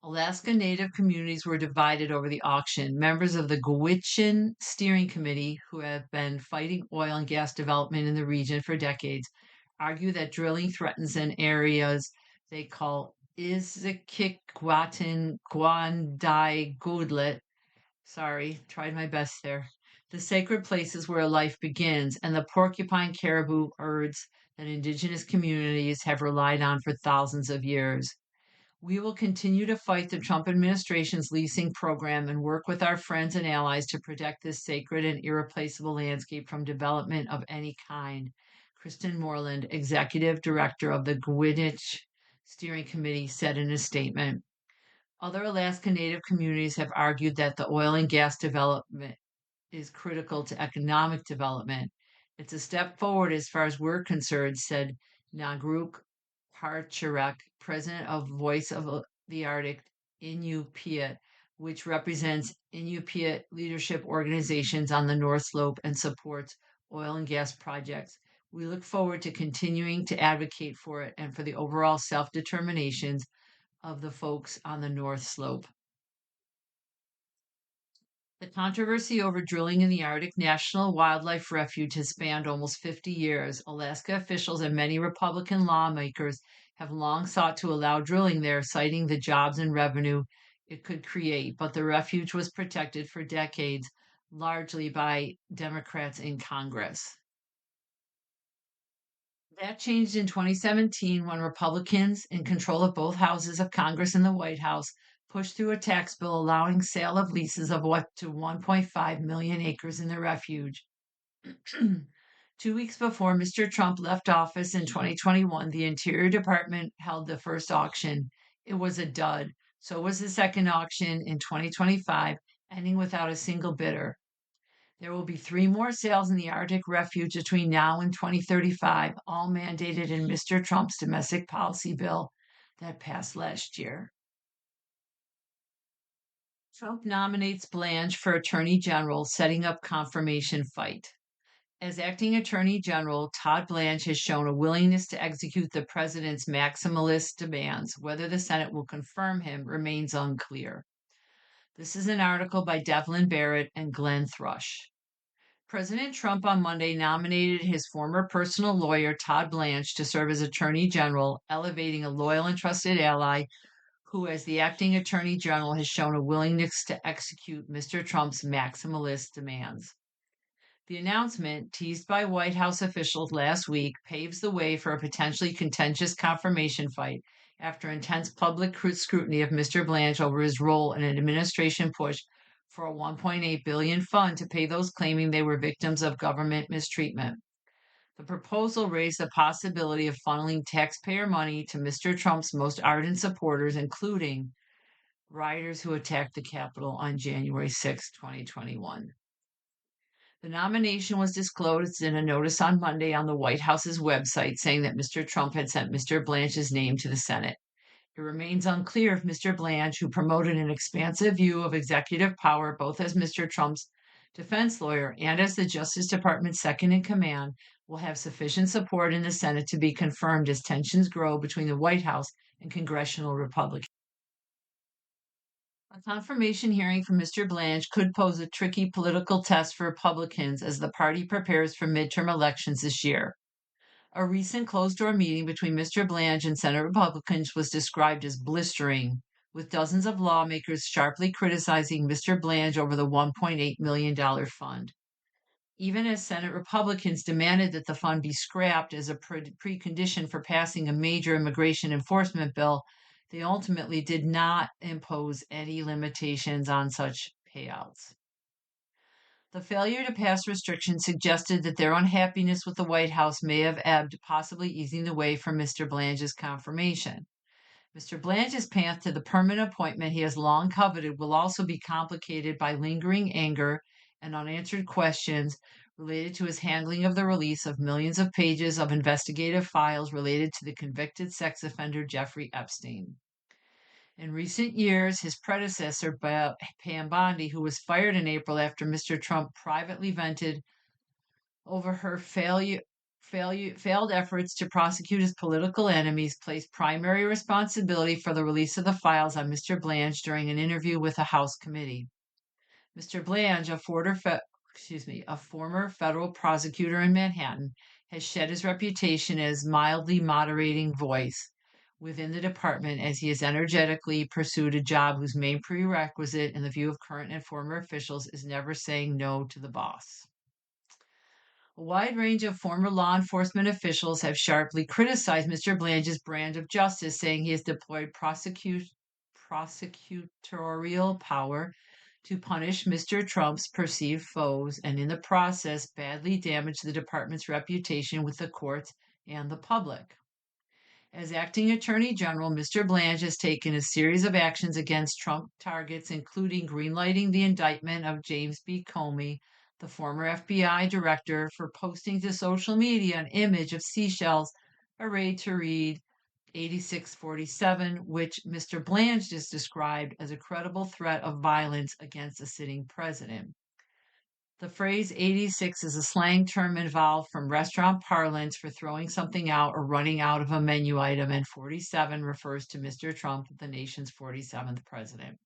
Speaker 1: Alaska Native communities were divided over the auction. Members of the Gwich'in Steering Committee, who have been fighting oil and gas development in the region for decades, argue that drilling threatens in areas they call Izikikwatin Gwandai Gudlet. Sorry, tried my best there. The sacred places where life begins, and the porcupine caribou herds that indigenous communities have relied on for thousands of years. We will continue to fight the Trump administration's leasing program and work with our friends and allies to protect this sacred and irreplaceable landscape from development of any kind. Kristen Moreland, executive director of the Greenwich Steering Committee, said in a statement. Other Alaska Native communities have argued that the oil and gas development is critical to economic development. It's a step forward as far as we're concerned, said Nagruk Parcherek, president of Voice of the Arctic Inupiat, which represents Inupiat leadership organizations on the North Slope and supports oil and gas projects. We look forward to continuing to advocate for it and for the overall self determinations of the folks on the North Slope. The controversy over drilling in the Arctic National Wildlife Refuge has spanned almost 50 years. Alaska officials and many Republican lawmakers have long sought to allow drilling there, citing the jobs and revenue it could create. But the refuge was protected for decades, largely by Democrats in Congress. That changed in 2017 when Republicans in control of both houses of Congress and the White House pushed through a tax bill allowing sale of leases of up to 1.5 million acres in the refuge. 2 weeks before Mr. Trump left office in 2021, the Interior Department held the first auction. It was a dud. So was the second auction in 2025, ending without a single bidder. There will be 3 more sales in the Arctic refuge between now and 2035, all mandated in Mr. Trump's domestic policy bill that passed last year. Trump nominates Blanche for Attorney General, setting up confirmation fight. As acting Attorney General, Todd Blanche has shown a willingness to execute the president's maximalist demands. Whether the Senate will confirm him remains unclear. This is an article by Devlin Barrett and Glenn Thrush. President Trump on Monday nominated his former personal lawyer, Todd Blanche, to serve as Attorney General, elevating a loyal and trusted ally who, as the acting Attorney General, has shown a willingness to execute Mr. Trump's maximalist demands. The announcement, teased by White House officials last week, paves the way for a potentially contentious confirmation fight after intense public scrutiny of Mr. Blanche over his role in an administration push for a $1.8 billion fund to pay those claiming they were victims of government mistreatment. The proposal raised the possibility of funneling taxpayer money to Mr. Trump's most ardent supporters, including rioters who attacked the Capitol on January 6, 2021. The nomination was disclosed in a notice on Monday on the White House's website saying that Mr. Trump had sent Mr. Blanche's name to the Senate. It remains unclear if Mr. Blanche, who promoted an expansive view of executive power both as Mr. Trump's defense lawyer and as the Justice Department's second in command, will have sufficient support in the Senate to be confirmed as tensions grow between the White House and congressional Republicans. A confirmation hearing for Mr. Blanche could pose a tricky political test for Republicans as the party prepares for midterm elections this year. A recent closed-door meeting between Mr. Blanche and Senate Republicans was described as blistering, with dozens of lawmakers sharply criticizing Mr. Blanche over the $1.8 million fund. Even as Senate Republicans demanded that the fund be scrapped as a precondition for passing a major immigration enforcement bill, they ultimately did not impose any limitations on such payouts. The failure to pass restrictions suggested that their unhappiness with the White House may have ebbed, possibly easing the way for Mr. Blanche's confirmation. Mr. Blanche's path to the permanent appointment he has long coveted will also be complicated by lingering anger and unanswered questions related to his handling of the release of millions of pages of investigative files related to the convicted sex offender Jeffrey Epstein. In recent years, his predecessor, Pam Bondi, who was fired in April after Mr. Trump privately vented over her failed efforts to prosecute his political enemies, placed primary responsibility for the release of the files on Mr. Blanche during an interview with a House committee. Mr. Blanche, a former federal prosecutor in Manhattan, has shed his reputation as mildly moderating voice within the department as he has energetically pursued a job whose main prerequisite, in the view of current and former officials, is never saying no to the boss. A wide range of former law enforcement officials have sharply criticized Mr. Blanche's brand of justice, saying he has deployed prosecutorial power to punish Mr. Trump's perceived foes and, in the process, badly damage the department's reputation with the courts and the public. As acting Attorney General, Mr. Blanche has taken a series of actions against Trump targets, including greenlighting the indictment of James B. Comey, the former FBI director, for posting to social media an image of seashells arrayed to read 8647, which Mr. Blanche has described as a credible threat of violence against a sitting president. The phrase 86 is a slang term evolved from restaurant parlance for throwing something out or running out of a menu item, and 47 refers to Mr. Trump, the nation's 47th president.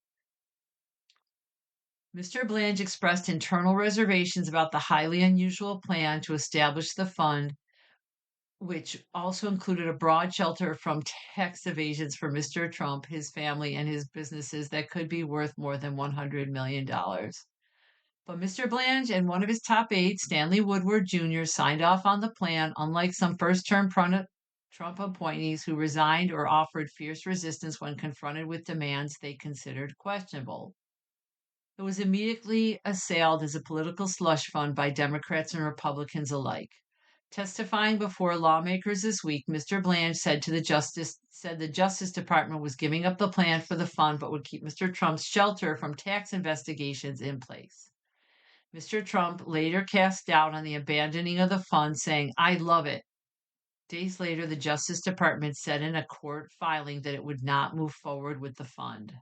Speaker 1: Mr. Blanche expressed internal reservations about the highly unusual plan to establish the fund, which also included a broad shelter from tax evasions for Mr. Trump, his family, and his businesses that could be worth more than $100 million. But Mr. Blanche and one of his top aides, Stanley Woodward Jr., signed off on the plan, unlike some first-term Trump appointees who resigned or offered fierce resistance when confronted with demands they considered questionable. It was immediately assailed as a political slush fund by Democrats and Republicans alike. Testifying before lawmakers this week, Mr. Blanche said the Justice Department was giving up the plan for the fund but would keep Mr. Trump's shelter from tax investigations in place. Mr. Trump later cast doubt on the abandoning of the fund, saying, "I love it." Days later, the Justice Department said in a court filing that it would not move forward with the fund.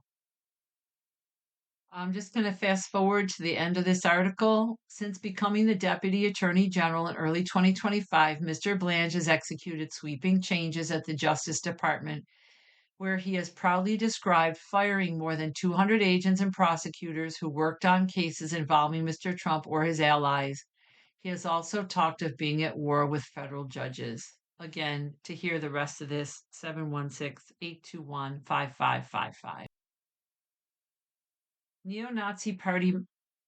Speaker 1: I'm just going to fast forward to the end of this article. Since becoming the Deputy Attorney General in early 2025, Mr. Blanche has executed sweeping changes at the Justice Department, where he has proudly described firing more than 200 agents and prosecutors who worked on cases involving Mr. Trump or his allies. He has also talked of being at war with federal judges. Again, to hear the rest of this, 716-821-5555. Neo-Nazi Party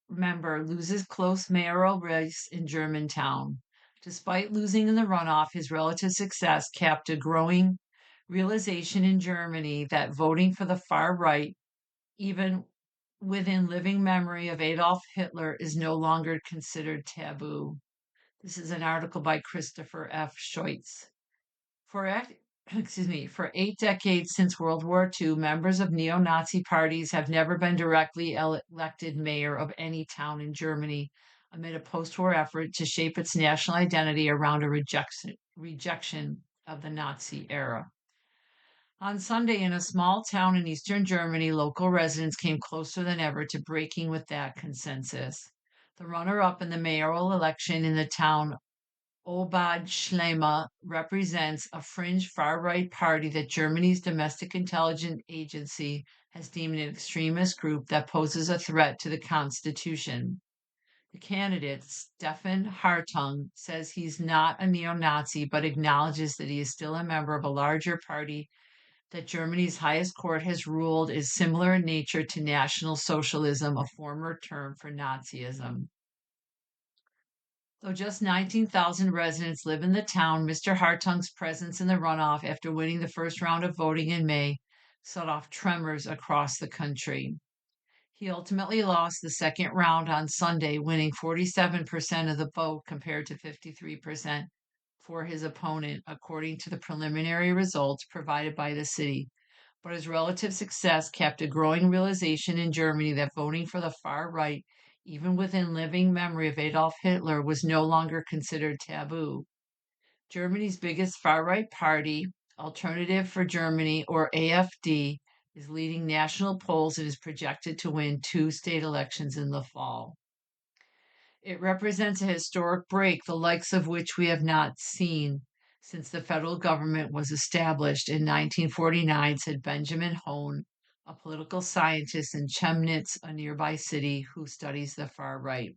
Speaker 1: member loses close mayoral race in Germantown. Despite losing in the runoff, his relative success capped a growing realization in Germany that voting for the far right, even within living memory of Adolf Hitler, is no longer considered taboo. This is an article by Christopher F. Scheutz. For 8 decades since World War II, members of neo-Nazi parties have never been directly elected mayor of any town in Germany, amid a post-war effort to shape its national identity around a rejection of the Nazi era. On Sunday, in a small town in eastern Germany, local residents came closer than ever to breaking with that consensus. The runner-up in the mayoral election in the town, Obad Schlema, represents a fringe far-right party that Germany's domestic intelligence agency has deemed an extremist group that poses a threat to the constitution. The candidate, Stefan Hartung, says he's not a neo-Nazi, but acknowledges that he is still a member of a larger party that Germany's highest court has ruled is similar in nature to National Socialism, a former term for Nazism. Though just 19,000 residents live in the town, Mr. Hartung's presence in the runoff after winning the first round of voting in May set off tremors across the country. He ultimately lost the second round on Sunday, winning 47% of the vote compared to 53% for his opponent, according to the preliminary results provided by the city. But his relative success kept a growing realization in Germany that voting for the far right, even within living memory of Adolf Hitler, was no longer considered taboo. Germany's biggest far-right party, Alternative for Germany, or AfD, is leading national polls and is projected to win 2 state elections in the fall. It represents a historic break, the likes of which we have not seen since the federal government was established in 1949, said Benjamin Hohn, a political scientist in Chemnitz, a nearby city, who studies the far right.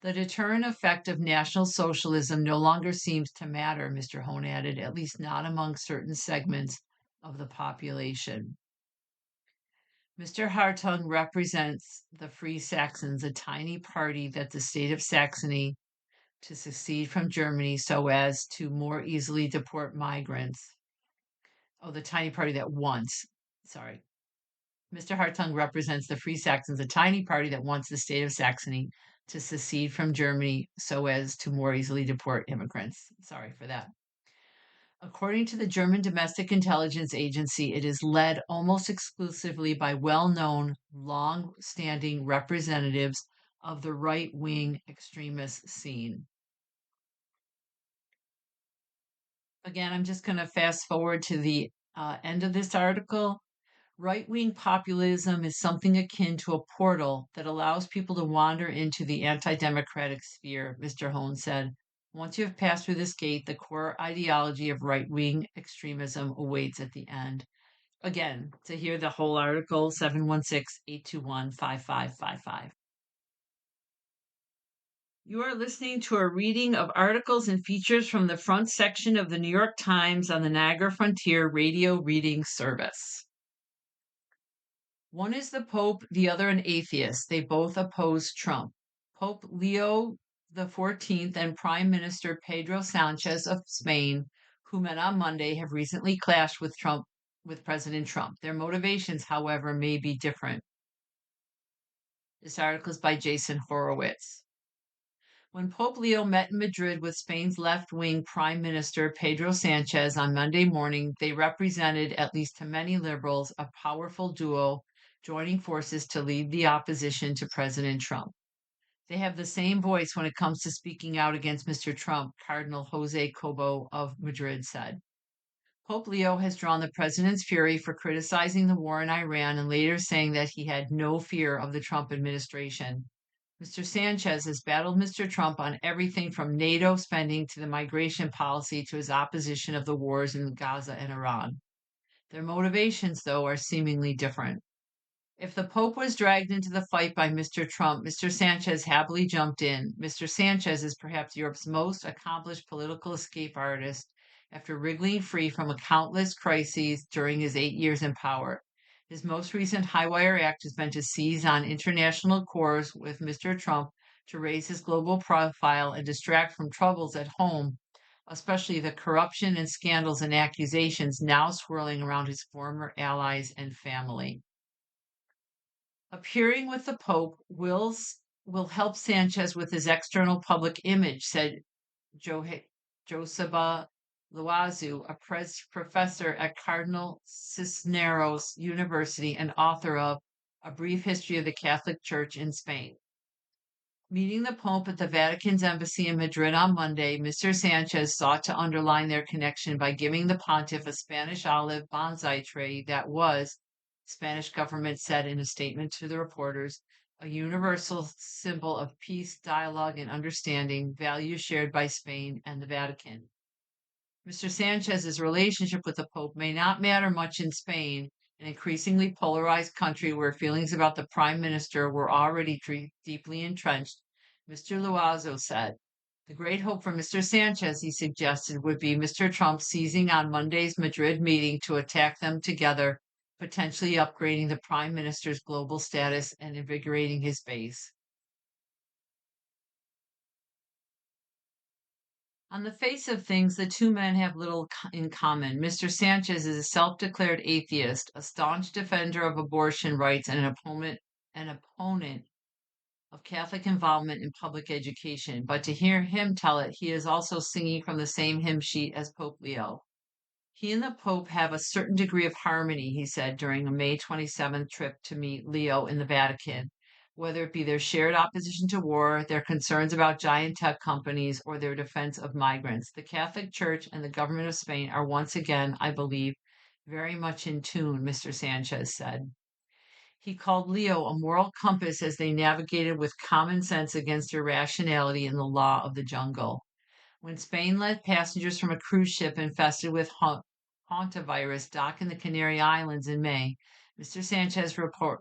Speaker 1: The deterrent effect of National Socialism no longer seems to matter, Mr. Hohn added, at least not among certain segments of the population. Mr. Hartung represents the Free Saxons, a tiny party that the state of Saxony to secede from Germany so as to more easily deport migrants. Oh, the tiny party that wants. Sorry. Mr. Hartung represents the Free Saxons, a tiny party that wants the state of Saxony to secede from Germany so as to more easily deport immigrants. Sorry for that. According to the German Domestic Intelligence Agency, it is led almost exclusively by well known, long standing representatives of the right wing extremist scene. Again, I'm just going to fast forward to the end of this article. Right wing populism is something akin to a portal that allows people to wander into the anti democratic sphere, Mr. Hone said. Once you have passed through this gate, the core ideology of right wing extremism awaits at the end. Again, to hear the whole article, 716-821-5555. You are listening to a reading of articles and features from the front section of the New York Times on the Niagara Frontier Radio Reading Service. One is the Pope, the other an atheist. They both oppose Trump. Pope Leo XIV and Prime Minister Pedro Sanchez of Spain, who met on Monday, have recently clashed with President Trump. Their motivations, however, may be different. This article is by Jason Horowitz. When Pope Leo met in Madrid with Spain's left-wing Prime Minister Pedro Sanchez on Monday morning, they represented, at least to many liberals, a powerful duo joining forces to lead the opposition to President Trump. They have the same voice when it comes to speaking out against Mr. Trump, Cardinal Jose Cobo of Madrid said. Pope Leo has drawn the president's fury for criticizing the war in Iran and later saying that he had no fear of the Trump administration. Mr. Sanchez has battled Mr. Trump on everything from NATO spending to the migration policy to his opposition of the wars in Gaza and Iran. Their motivations, though, are seemingly different. If the Pope was dragged into the fight by Mr. Trump, Mr. Sanchez happily jumped in. Mr. Sanchez is perhaps Europe's most accomplished political escape artist after wriggling free from countless crises during his 8 years in power. His most recent high wire act has been to seize on international cores with Mr. Trump to raise his global profile and distract from troubles at home, especially the corruption and scandals and accusations now swirling around his former allies and family. Appearing with the Pope will help Sanchez with his external public image, said Joseba Loazu, a professor at Cardinal Cisneros University and author of A Brief History of the Catholic Church in Spain. Meeting the Pope at the Vatican's embassy in Madrid on Monday, Mr. Sanchez sought to underline their connection by giving the pontiff a Spanish olive bonsai tree that was, Spanish government said in a statement to the reporters, a universal symbol of peace, dialogue, and understanding, values shared by Spain and the Vatican. Mr. Sanchez's relationship with the Pope may not matter much in Spain, an increasingly polarized country where feelings about the prime minister were already deeply entrenched, Mr. Loazo said. The great hope for Mr. Sanchez, he suggested, would be Mr. Trump seizing on Monday's Madrid meeting to attack them together, potentially upgrading the prime minister's global status and invigorating his base. On the face of things, the two men have little in common. Mr. Sanchez is a self-declared atheist, a staunch defender of abortion rights, and an opponent of Catholic involvement in public education. But to hear him tell it, he is also singing from the same hymn sheet as Pope Leo. He and the Pope have a certain degree of harmony, he said during a May 27th trip to meet Leo in the Vatican, whether it be their shared opposition to war, their concerns about giant tech companies, or their defense of migrants. The Catholic Church and the government of Spain are once again, I believe, very much in tune, Mr. Sanchez said. He called Leo a moral compass as they navigated with common sense against irrationality and the law of the jungle. When Spain let passengers from a cruise ship infested with hantavirus dock in the Canary Islands in May, Mr. Sanchez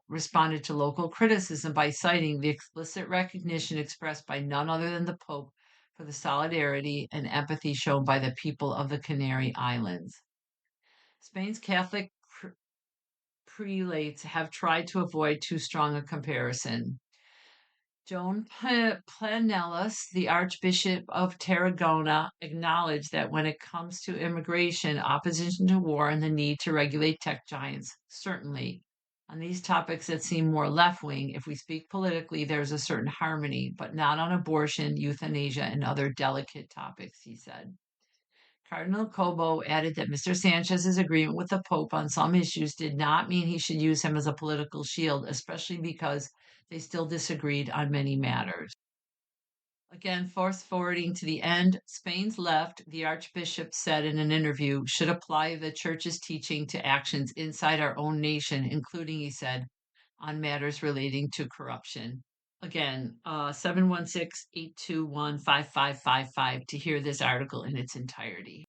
Speaker 1: responded to local criticism by citing the explicit recognition expressed by none other than the Pope for the solidarity and empathy shown by the people of the Canary Islands. Spain's Catholic prelates have tried to avoid too strong a comparison. Joan Planellis, the Archbishop of Tarragona, acknowledged that when it comes to immigration, opposition to war, and the need to regulate tech giants, certainly. On these topics that seem more left wing, if we speak politically, there's a certain harmony, but not on abortion, euthanasia, and other delicate topics, he said. Cardinal Cobo added that Mr. Sanchez's agreement with the Pope on some issues did not mean he should use him as a political shield, especially because they still disagreed on many matters. Again, fast forwarding to the end, Spain's left, the Archbishop said in an interview, should apply the Church's teaching to actions inside our own nation, including, he said, on matters relating to corruption. Again, 716-821-5555 to hear this article in its entirety.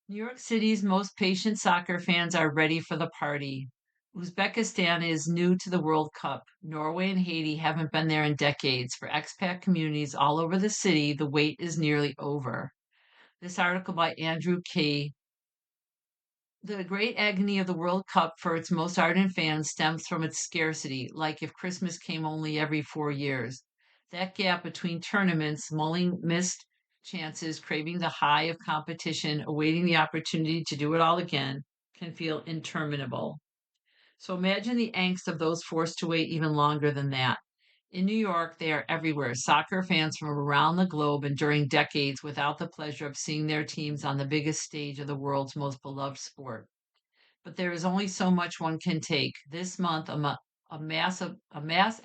Speaker 1: New York City's most patient soccer fans are ready for the party. Uzbekistan is new to the World Cup. Norway and Haiti haven't been there in decades. For expat communities all over the city, the wait is nearly over. This article by Andrew K. The great agony of the World Cup for its most ardent fans stems from its scarcity, like if Christmas came only every 4 years. That gap between tournaments, mulling missed chances, craving the high of competition, awaiting the opportunity to do it all again, can feel interminable. So imagine the angst of those forced to wait even longer than that. In New York, they are everywhere. Soccer fans from around the globe enduring decades without the pleasure of seeing their teams on the biggest stage of the world's most beloved sport. But there is only so much one can take. This month, a mass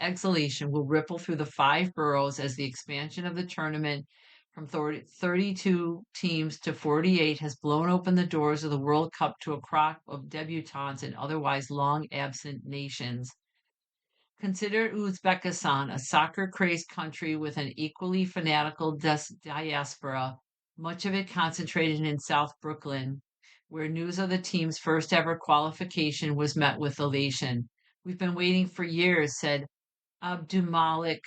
Speaker 1: exhalation will ripple through the five boroughs as the expansion of the tournament from 32 teams to 48 has blown open the doors of the World Cup to a crop of debutantes and otherwise long absent nations. Consider Uzbekistan, a soccer crazed country with an equally fanatical diaspora, much of it concentrated in South Brooklyn, where news of the team's first ever qualification was met with elation. We've been waiting for years, said Abdulmalik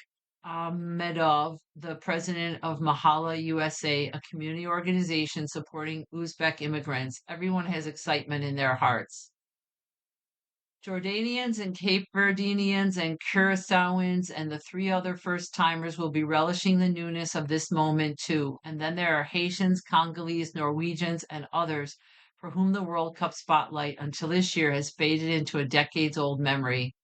Speaker 1: Ahmedov, the president of Mahala USA, a community organization supporting Uzbek immigrants. Everyone has excitement in their hearts. Jordanians and Cape Verdeans and Curacauans and the three other first timers will be relishing the newness of this moment too. And then there are Haitians, Congolese, Norwegians, and others for whom the World Cup spotlight until this year has faded into a decades old memory.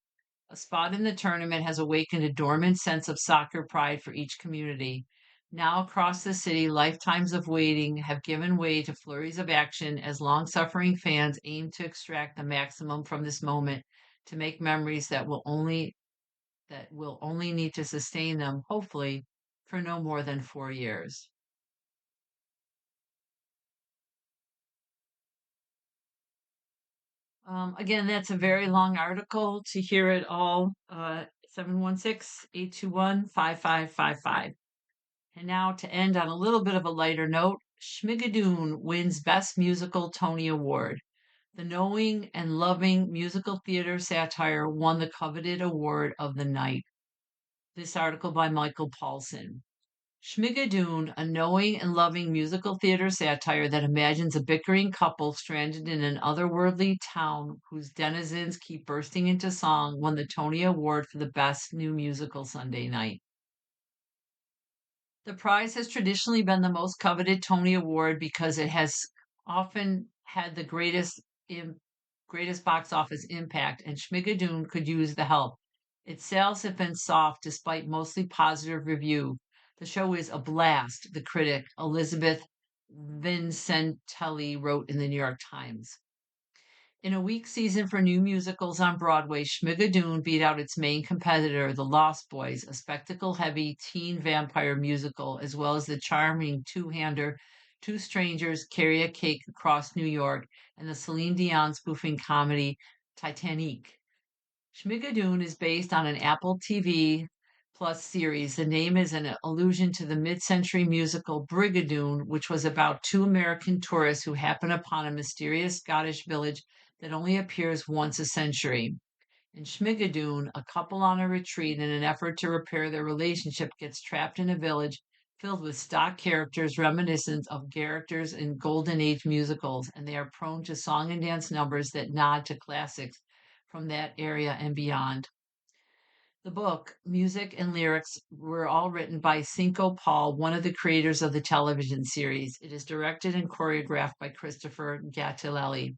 Speaker 1: A spot in the tournament has awakened a dormant sense of soccer pride for each community. Now, across the city, lifetimes of waiting have given way to flurries of action as long suffering fans aim to extract the maximum from this moment to make memories that will only need to sustain them, hopefully, for no more than 4 years. Again, that's a very long article. To hear it all, 716-821-5555. And now to end on a little bit of a lighter note, Schmigadoon wins Best Musical Tony Award. The knowing and loving musical theater satire won the coveted award of the night. This article by Michael Paulson. Schmigadoon, a knowing and loving musical theater satire that imagines a bickering couple stranded in an otherworldly town whose denizens keep bursting into song, won the Tony Award for the Best New Musical Sunday night. The prize has traditionally been the most coveted Tony Award because it has often had the greatest box office impact, and Schmigadoon could use the help. Its sales have been soft despite mostly positive review. The show is a blast, the critic Elizabeth Vincentelli wrote in the New York Times. In a weak season for new musicals on Broadway, Schmigadoon beat out its main competitor, The Lost Boys, a spectacle-heavy teen vampire musical, as well as the charming two-hander Two Strangers Carry a Cake Across New York and the Celine Dion spoofing comedy Titanic. Schmigadoon is based on an Apple TV Plus series. The name is an allusion to the mid-century musical Brigadoon, which was about two American tourists who happen upon a mysterious Scottish village that only appears once a century. In Schmigadoon, a couple on a retreat in an effort to repair their relationship gets trapped in a village filled with stock characters reminiscent of characters in Golden Age musicals, and they are prone to song and dance numbers that nod to classics from that area and beyond. The book, music and lyrics were all written by Cinco Paul, one of the creators of the television series. It is directed and choreographed by Christopher Gattelli,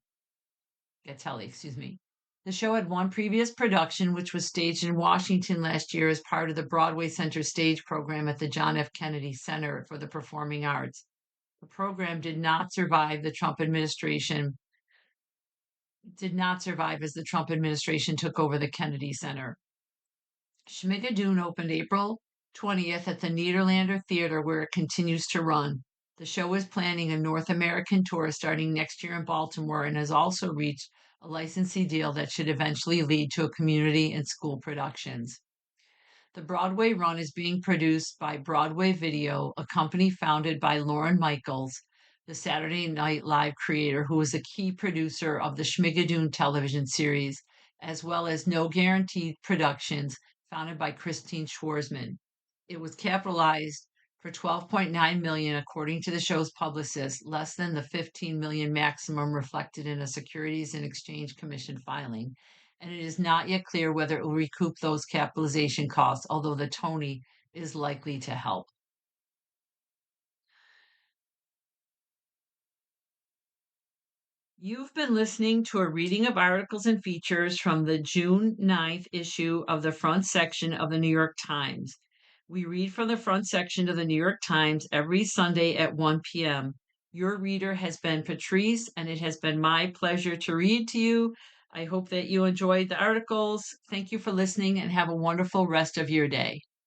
Speaker 1: excuse me. The show had one previous production, which was staged in Washington last year as part of the Broadway Center stage program at the John F. Kennedy Center for the Performing Arts. The program did not survive as the Trump administration took over the Kennedy Center. Schmigadoon opened April 20th at the Nederlander Theater, where it continues to run. The show is planning a North American tour starting next year in Baltimore and has also reached a licensee deal that should eventually lead to a community and school productions. The Broadway run is being produced by Broadway Video, a company founded by Lorne Michaels, the Saturday Night Live creator, who was a key producer of the Schmigadoon television series, as well as No Guaranteed Productions, founded by Christine Schwarzman. It was capitalized for 12.9 million according to the show's publicist, less than the 15 million maximum reflected in a Securities and Exchange Commission filing, and it is not yet clear whether it will recoup those capitalization costs, although the Tony is likely to help. You've been listening to a reading of articles and features from the June 9th issue of the front section of the New York Times. We read from the front section of the New York Times every Sunday at 1 p.m. Your reader has been Patrice, and it has been my pleasure to read to you. I hope that you enjoyed the articles. Thank you for listening and have a wonderful rest of your day.